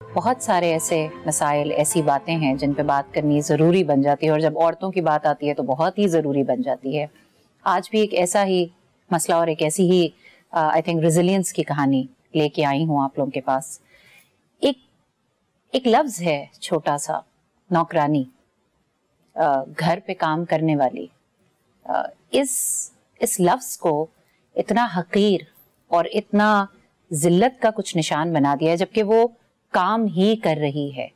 بہت سارے ایسے مسائل، ایسی باتیں ہیں جن پہ بات کرنی ضروری بن جاتی ہے، اور جب عورتوں کی بات آتی ہے تو بہت ہی ضروری بن جاتی ہے. آج بھی ایک ایسا ہی مسئلہ اور ایک ایسی ہی آئی تھنک ریزیلینس کی کہانی لے کے آئی ہوں آپ لوگوں کے پاس. ایک لفظ ہے چھوٹا سا، نوکرانی، گھر پہ کام کرنے والی. اس لفظ کو اتنا حقیر اور اتنا ذلت کا کچھ نشان بنا دیا ہے، جبکہ وہ کام ہی کر رہی ہے.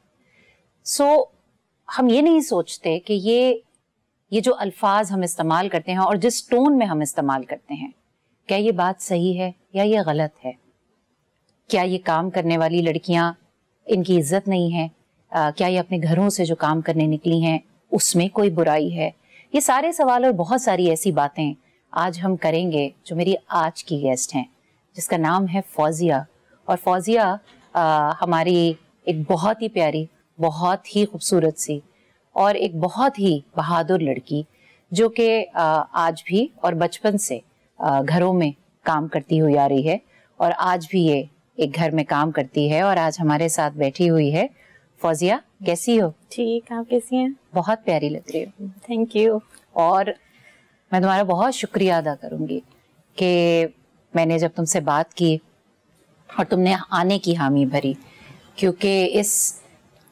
ہم یہ نہیں سوچتے کہ یہ جو الفاظ ہم استعمال کرتے ہیں اور جس ٹون میں ہم استعمال کرتے ہیں، کیا یہ بات صحیح ہے یا یہ غلط ہے؟ کیا یہ کام کرنے والی لڑکیاں، ان کی عزت نہیں ہے؟ کیا یہ اپنے گھروں سے جو کام کرنے نکلی ہیں اس میں کوئی برائی ہے؟ یہ سارے سوال اور بہت ساری ایسی باتیں آج ہم کریں گے جو میری آج کی گیسٹ ہیں، جس کا نام ہے فوزیہ. اور فوزیہ ہماری ایک بہت ہی پیاری، بہت ہی خوبصورت سی اور ایک بہت ہی بہادر لڑکی، جو کہ آج بھی اور بچپن سے گھروں میں کام کرتی ہوئی آ رہی ہے، اور آج بھی یہ ایک گھر میں کام کرتی ہے، اور آج ہمارے ساتھ بیٹھی ہوئی ہے. فوزیہ، کیسی ہو؟ ٹھیک، آپ کیسی ہیں؟ بہت پیاری لگ رہی ہو. Thank you. اور میں تمہارا بہت شکریہ ادا کروں گی کہ میں نے جب تم سے بات کی اور تم نے آنے کی حامی بھری، کیونکہ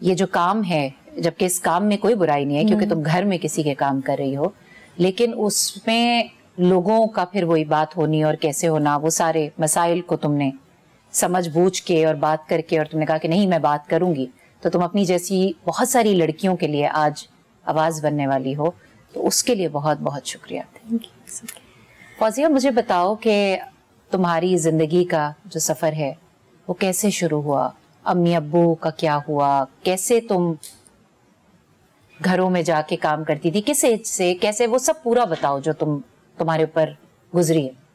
یہ جو کام ہے، جبکہ اس کام میں کوئی برائی نہیں ہے کیونکہ تم گھر میں کسی کے کام کر رہی ہو، لیکن اس میں لوگوں کا پھر وہی بات ہونی اور کیسے ہونا، وہ سارے مسائل کو تم نے سمجھ بوجھ کے اور بات کر کے، اور تم نے کہا کہ نہیں میں بات کروں گی. تو تم اپنی جیسی بہت ساری لڑکیوں کے لیے آج آواز بننے والی ہو، تو اس کے لیے بہت بہت شکریہ. فوزیہ، مجھے بتاؤ کہ تمہاری زندگی کا جو سفر ہے وہ کیسے شروع ہوا؟ امی ابو کا کیا ہوا؟ کیسے تم گھروں میں جا کے کام کرتی تھی؟ کس ایج سے؟ کیسے؟ وہ سب پورا بتاؤ جو تمہارے اوپر گزری ہے.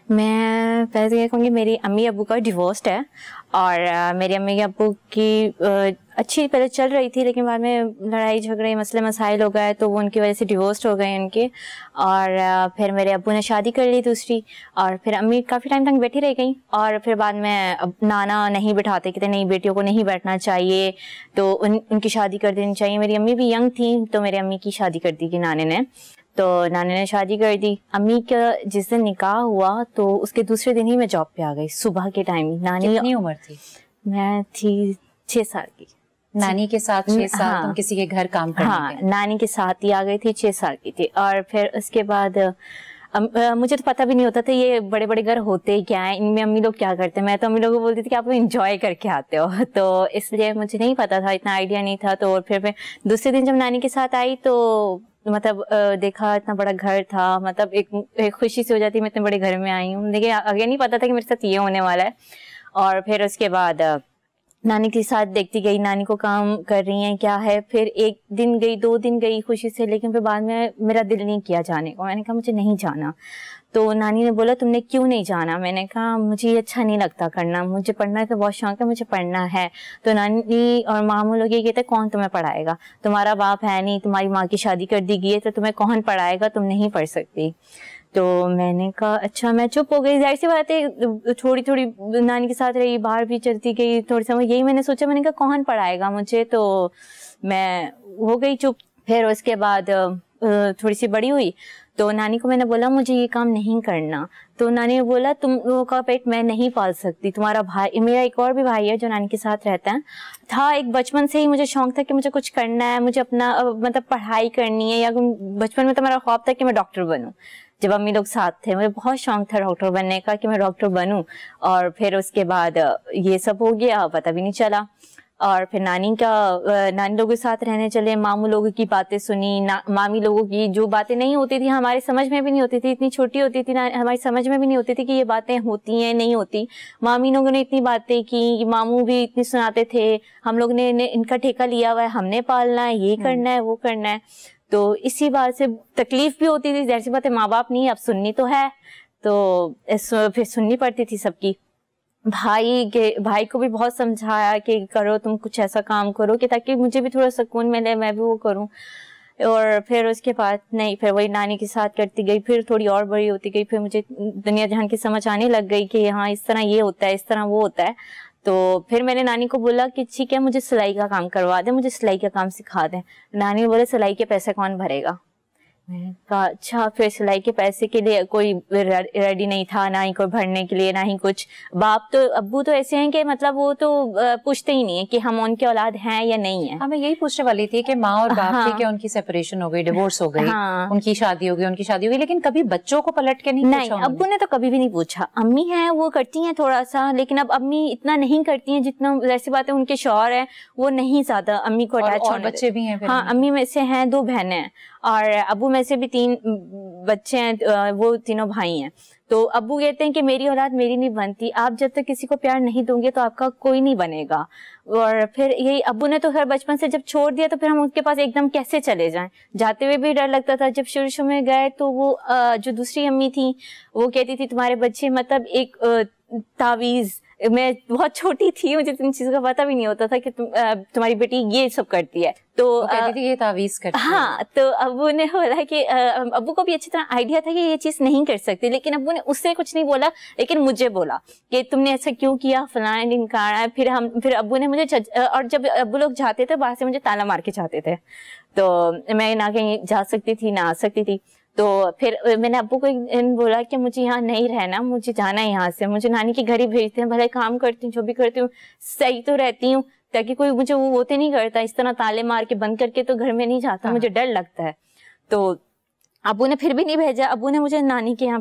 میں پہلے یہ کہوں گی میری امی ابو کا ڈیورسڈ ہے، اور میری امی ابو کی اچھی پہلے چل رہی تھی، لیکن بعد میں لڑائی جھگڑے مسئلے مسائل ہو گئے تو وہ ان کی وجہ سے ڈیورسڈ ہو گئے ان کے. اور پھر میرے ابو نے شادی کر لی دوسری، اور پھر امی کافی ٹائم تک بیٹھی رہ گئیں. اور پھر بعد میں نانا نہیں بٹھاتے، کہتے نہیں بیٹیوں کو نہیں بیٹھنا چاہیے، تو ان کی شادی کر دینی چاہیے. میری امی بھی ینگ تھیں تو میری امی کی شادی کر دی کہ نانے نے، تو نانے نے شادی کر دی. امی کا جس دن نکاح ہوا تو اس کے دوسرے دن ہی میں جاب پہ آ گئی صبح کے ٹائم. نانی کتنی عمر تھی؟ میں تھی 6 سال کی. نانی کے ساتھ 6 سال تم کسی کے گھر کام کرنے ہاں، نانی کے ساتھ ہی آ گئی تھی، 6 سال کی تھی. اور پھر اس کے بعد مجھے تو پتہ بھی نہیں ہوتا تھا یہ بڑے بڑے گھر ہوتے کیا ہیں، ان میں امی لوگ کیا کرتے ہیں. میں تو امی لوگوں کو بولتی تھی کہ آپ لوگ انجوائے کر کے آتے ہو، تو اس لیے مجھے نہیں پتا تھا، اتنا آئیڈیا نہیں تھا. تو پھر میں دوسرے دن جب نانی کے ساتھ آئی تو مطلب دیکھا اتنا بڑا گھر تھا، مطلب ایک خوشی سے ہو جاتی ہے میں اتنے بڑے گھر میں آئی ہوں، لیکن آگے نہیں پتا تھا کہ میرے ساتھ یہ ہونے والا ہے. اور پھر اس کے بعد نانی کے ساتھ دیکھتی گئی نانی کو کام کر رہی ہیں کیا ہے. پھر 1 دن گئی، 2 دن گئی خوشی سے، لیکن پھر بعد میں میرا دل نہیں کیا جانے کو. میں نے کہا مجھے نہیں جانا. تو نانی نے بولا تم نے کیوں نہیں جانا؟ میں نے کہا مجھے یہ اچھا نہیں لگتا کرنا، مجھے پڑھنا کا بہت شوق ہے، مجھے پڑھنا ہے. تو نانی اور ماموں لوگ یہ کہتے کون تمہیں پڑھائے گا، تمہارا باپ ہے نہیں، تمہاری ماں کی شادی کر دی گئی ہے تو تمہیں کون پڑھائے گا، تم نہیں پڑھ سکتی. تو میں نے کہا اچھا. میں چپ ہو گئی. ظاہر سی بات ہے تھوڑی تھوڑی نانی کے ساتھ رہی، باہر بھی چلتی گئی تھوڑی سا، یہی میں نے سوچا. میں نے کہا کون پڑھائے گا مجھے، تو میں ہو گئی چپ. پھر اس کے بعد تھوڑی سی بڑی ہوئی تو نانی کو میں نے بولا مجھے یہ کام نہیں کرنا. تو نانی نے بولا تم لوگوں کا پیٹ میں نہیں پال سکتی، تمہارا بھائی، میرا ایک اور بھی بھائی ہے جو نانی کے ساتھ رہتا ہے، تھا ایک بچپن سے ہی مجھے شوق تھا کہ مجھے کچھ کرنا ہے، مجھے اپنا مطلب پڑھائی کرنی ہے، یا بچپن میں تو میرا خواب تھا کہ میں ڈاکٹر بنوں. جب امی لوگ ساتھ تھے مجھے بہت شوق تھا ڈاکٹر بننے کا کہ میں ڈاکٹر بنوں. اور پھر اس کے بعد یہ سب ہو گیا، پتہ بھی نہیں چلا. اور پھر نانی لوگوں کے ساتھ رہنے چلے، ماموں لوگوں کی باتیں سنی، مامی لوگوں کی جو باتیں نہیں ہوتی تھی ہمارے سمجھ میں بھی نہیں ہوتی تھی، اتنی چھوٹی ہوتی تھی ہماری سمجھ میں بھی نہیں ہوتی تھی کہ یہ باتیں ہوتی ہیں نہیں ہوتی. مامی لوگوں نے اتنی باتیں کی، ماموں بھی اتنی سناتے تھے، ہم لوگ نے ان کا ٹھیکہ لیا ہوا ہے، ہم نے پالنا ہے، یہ کرنا ہے وہ کرنا ہے. تو اسی بات سے تکلیف بھی ہوتی تھی. ظاہر سی بات ہے ماں باپ نہیں، اب سننی تو ہے، تو پھر سننی پڑتی تھی سب کی. بھائی کو بھی بہت سمجھایا کہ کرو تم کچھ ایسا کام کرو کہ تاکہ مجھے بھی تھوڑا سکون ملے، میں بھی وہ کروں. اور پھر اس کے بعد نہیں، پھر وہی نانی کے ساتھ کرتی گئی. پھر تھوڑی اور بڑی ہوتی گئی، پھر مجھے دنیا جہان کی سمجھ آنے لگ گئی کہ ہاں اس طرح یہ ہوتا ہے، اس طرح وہ ہوتا ہے. تو پھر میں نے نانی کو بولا کہ ٹھیک ہے مجھے سلائی کا کام کروا دیں, مجھے سلائی کا کام سکھا دیں. نانی نے بولا سلائی کے پیسے کون بھرے گا؟ میں نے کہا اچھا. پھر سلائی کے پیسے کے لیے کوئی ریڈی نہیں تھا, نہ ہی کوئی بھرنے کے لیے, نہ ہی کچھ. باپ تو ابو تو ایسے ہیں کہ مطلب وہ تو پوچھتے ہی نہیں ہے کہ ہم ان کے اولاد ہیں یا نہیں ہیں. ہمیں یہی پوچھنے والی تھی کہ ماں اور باپ کی کیا ان کی سیپریشن ہو گئی, ڈیورس ہو گئی, ان کی شادی ہو گئی, ان کی شادی ہو گئی, لیکن کبھی بچوں کو پلٹ کے نہیں پوچھا؟ ابو نے تو کبھی بھی نہیں پوچھا. امی ہیں وہ کرتی ہیں تھوڑا سا, لیکن اب امی اتنا نہیں کرتی ہیں جتنا, ایسی بات ہے ان کے شوہر ہیں وہ نہیں زیادہ امی کو اٹیچ ہونے. بچے بھی ہیں؟ ہاں امی میں سے ہیں 2 بہنیں ہیں اور ابو میں سے بھی 3 بچے ہیں, وہ تینوں بھائی ہیں. تو ابو کہتے ہیں کہ میری اولاد میری نہیں بنتی, آپ جب تک کسی کو پیار نہیں دوں گے تو آپ کا کوئی نہیں بنے گا. اور پھر یہی ابو نے تو خیر بچپن سے جب چھوڑ دیا تو پھر ہم ان کے پاس ایک دم کیسے چلے جائیں, جاتے ہوئے بھی ڈر لگتا تھا. جب شروع میں گئے تو وہ جو دوسری امی تھی وہ کہتی تھی تمہارے بچے مطلب ایک تعویذ, میں بہت چھوٹی تھی مجھے ان چیزوں کا پتہ بھی نہیں ہوتا تھا کہ تمہاری بیٹی یہ سب کرتی ہے, تو کہتی تھی یہ تعویذ کرتی ہے. ہاں تو ابو نے بولا کہ ابو کو بھی اچھی طرح آئیڈیا تھا کہ یہ چیز نہیں کر سکتی, لیکن ابو نے اس سے کچھ نہیں بولا, لیکن مجھے بولا کہ تم نے ایسا کیوں کیا, فلاں انکار. پھر ابو نے مجھے, اور جب ابو لوگ جاتے تھے باہر سے مجھے تالا مار کے جاتے تھے, تو میں نہ کہیں جا سکتی تھی نہ آ سکتی تھی. تو پھر میں نے ابو کو ایک دن بولا کہ مجھے یہاں نہیں رہنا, مجھے جانا ہے یہاں سے, مجھے نانی کے گھر ہی بھیجتے ہیں, بھلے کام کرتی ہوں جو بھی کرتی ہوں صحیح تو رہتی ہوں, تاکہ کوئی مجھے وہ ہوتے نہیں کرتا اس طرح تالے مار کے بند کر کے تو گھر میں نہیں جاتا, مجھے ڈر لگتا ہے. تو ابو نے پھر بھی نہیں بھیجا, ابو نے مجھے نانی کے یہاں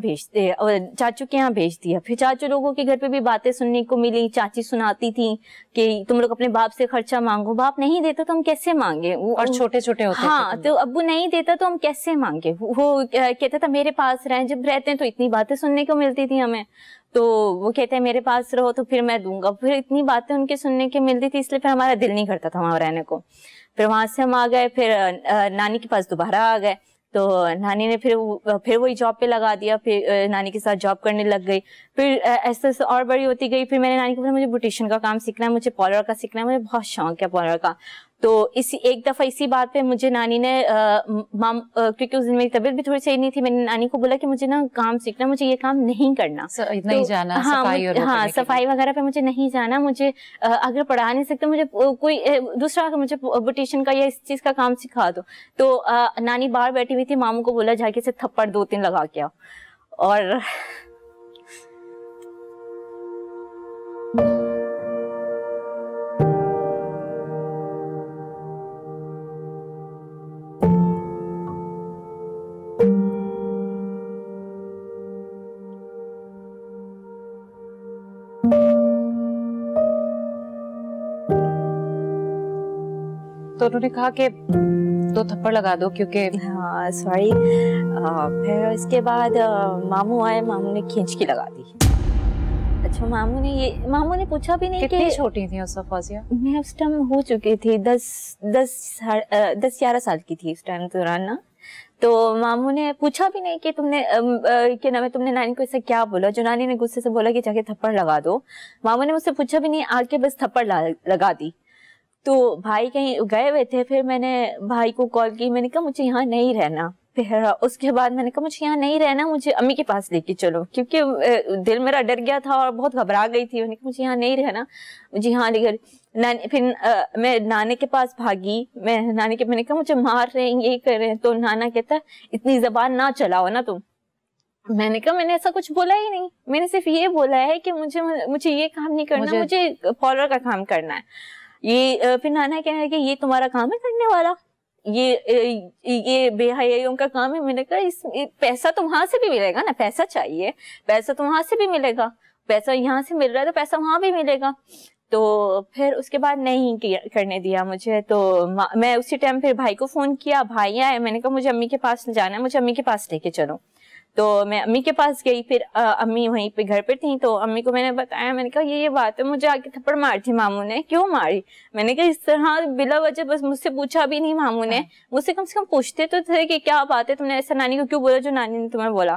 چاچو کے یہاں بھیج دیا. پھر چاچو لوگوں کے گھر پہ بھی باتیں سننے کو ملی, چاچی سناتی تھی کہ تم لوگ اپنے باپ سے خرچہ مانگو, باپ نہیں دیتا تو ہم کیسے مانگے, اور چھوٹے چھوٹے ہوتے. ہاں تو ابو نہیں دیتا تو ہم کیسے مانگے, وہ کہتا تھا میرے پاس رہیں, جب رہتے ہیں تو اتنی باتیں سننے کو ملتی تھی ہمیں, تو وہ کہتے ہیں میرے پاس رہو تو پھر میں دوں گا. پھر اتنی باتیں ان کے سننے کی ملتی تھی, اس لیے پھر ہمارا دل نہیں کرتا تھا وہاں رہنے کو. پھر وہاں سے ہم آ گئے, پھر نانی کے پاس دوبارہ آ گئے. تو نانی نے پھر وہی جاب پہ لگا دیا, پھر نانی کے ساتھ جاب کرنے لگ گئی. پھر ایسے ایسے اور بڑی ہوتی گئی. پھر میں نے نانی کو بولا مجھے بوٹیشین کا کام سیکھنا ہے, مجھے پارلر کا سیکھنا ہے, مجھے بہت شوق ہے پارلر کا. تو ایک دفعہ اسی بات پہ مجھے نانی نے کیونکہ اس دن میری طبیعت بھی تھوڑی صحیح نہیں تھی, میں نے نانی کو بولا کہ مجھے نا کام سیکھنا, مجھے یہ کام نہیں کرنا, نہیں جانا. ہاں صفائی وغیرہ پہ مجھے نہیں جانا, مجھے اگر پڑھا نہیں سکتے مجھے کوئی دوسرا مجھے بوٹیشین کا یا اس چیز کا کام سکھا دو. تو نانی باہر بیٹھی ہوئی تھی, ماموں کو بولا جا کے سے تھپڑ 2-3 لگا کے آؤ. اور تو انہوں نے کہا کہ 2 تھپڑ لگا دو کیونکہ ہاں سوری. پھر اس کے بعد ماموں آئے, ماموں نے کھینچ کے لگا دی. اچھا ماموں نے پوچھا بھی نہیں. کتنی چھوٹی تھی اس وقت فوزیہ؟ میں اس ٹائم ہو چکی تھی 10-11 سال کی تھی اس ٹائم دوران نا. تو ماموں نے پوچھا بھی نہیں کہ تم نے نانی کو ایسا کیا بولا, جو نانی نے غصے سے بولا کہ جا کے تھپڑ لگا دو. ماموں نے مجھ سے پوچھا بھی نہیں, آ کے بس تھپڑ لگا دی. تو بھائی کہیں گئے ہوئے تھے, پھر میں نے بھائی کو کال کی, میں نے کہا مجھے یہاں نہیں رہنا. پھر اس کے بعد میں نے کہا مجھے یہاں نہیں رہنا, مجھے امی کے پاس لے کے چلو, کیونکہ دل میرا ڈر گیا تھا اور بہت گھبرا گئی تھی. میں نے کہا مجھے یہاں نہیں رہنا, مجھے یہاں لے کر. پھر میں نانے کے پاس بھاگی, میں نے کہا مجھے مار رہے ہیں, یہی کر رہے ہیں. تو نانا کہتا ہے اتنی زبان نہ چلاؤ نا تم. میں نے کہا میں نے ایسا کچھ بولا ہی نہیں, میں نے صرف یہ بولا ہے کہ مجھے یہ کام نہیں کرنا, مجھے پارلر کا کام کرنا ہے. پھر نانا کہنے لگے یہ تمہارا کام ہے کرنے والا, یہ بے حیائیوں کا کام ہے. میں نے کہا پیسہ تو وہاں سے بھی ملے گا نا, پیسہ چاہیے, پیسہ تو وہاں سے بھی ملے گا, پیسہ یہاں سے مل رہا ہے تو پیسہ وہاں بھی ملے گا. تو پھر اس کے بعد نہیں کرنے دیا مجھے. تو میں اسی ٹائم پھر بھائی کو فون کیا, بھائی آئے, میں نے کہا مجھے امی کے پاس جانا ہے, مجھے امی کے پاس لے کے چلو. تو میں امی کے پاس گئی. پھر امی وہیں پہ گھر پہ تھیں, تو امی کو میں نے بتایا, میں نے کہا یہ بات ہے, مجھے آ کے تھپڑ ماری تھی ماموں نے. کیوں ماری؟ میں نے کہا اس طرح بلا وجہ, بس مجھ سے پوچھا بھی نہیں ماموں نے, مجھ سے کم پوچھتے تو تھے کہ کیا بات ہے, تم نے ایسا نانی کو کیوں بولا جو نانی نے تمہیں بولا.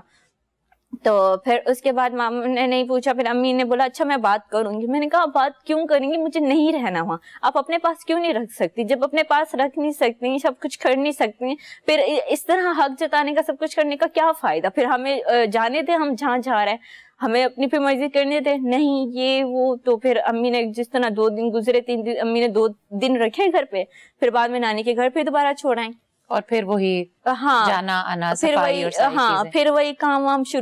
تو پھر اس کے بعد ماما نے نہیں پوچھا, پھر امی نے بولا اچھا میں بات کروں گی. میں نے کہا بات کیوں کریں گی, مجھے نہیں رہنا وہاں. آپ اپنے پاس کیوں نہیں رکھ سکتی؟ جب اپنے پاس رکھ نہیں سکتی, سب کچھ کر نہیں سکتی, پھر اس طرح حق جتانے کا, سب کچھ کرنے کا کیا فائدہ؟ پھر ہمیں جانے دے, ہم جہاں جا رہے ہیں ہمیں اپنی پھر مرضی کرنے دے. نہیں یہ وہ. تو پھر امی نے جس طرح 2 دن گزرے, 3 دن امی نے 2 دن رکھے گھر پہ, پھر بعد میں نانی کے گھر پہ دوبارہ چھوڑائیں, اور پھر وہی جانا آنا, پھر صفائی وہی اور ساری چیزیں. پھر وہی کام وام شروع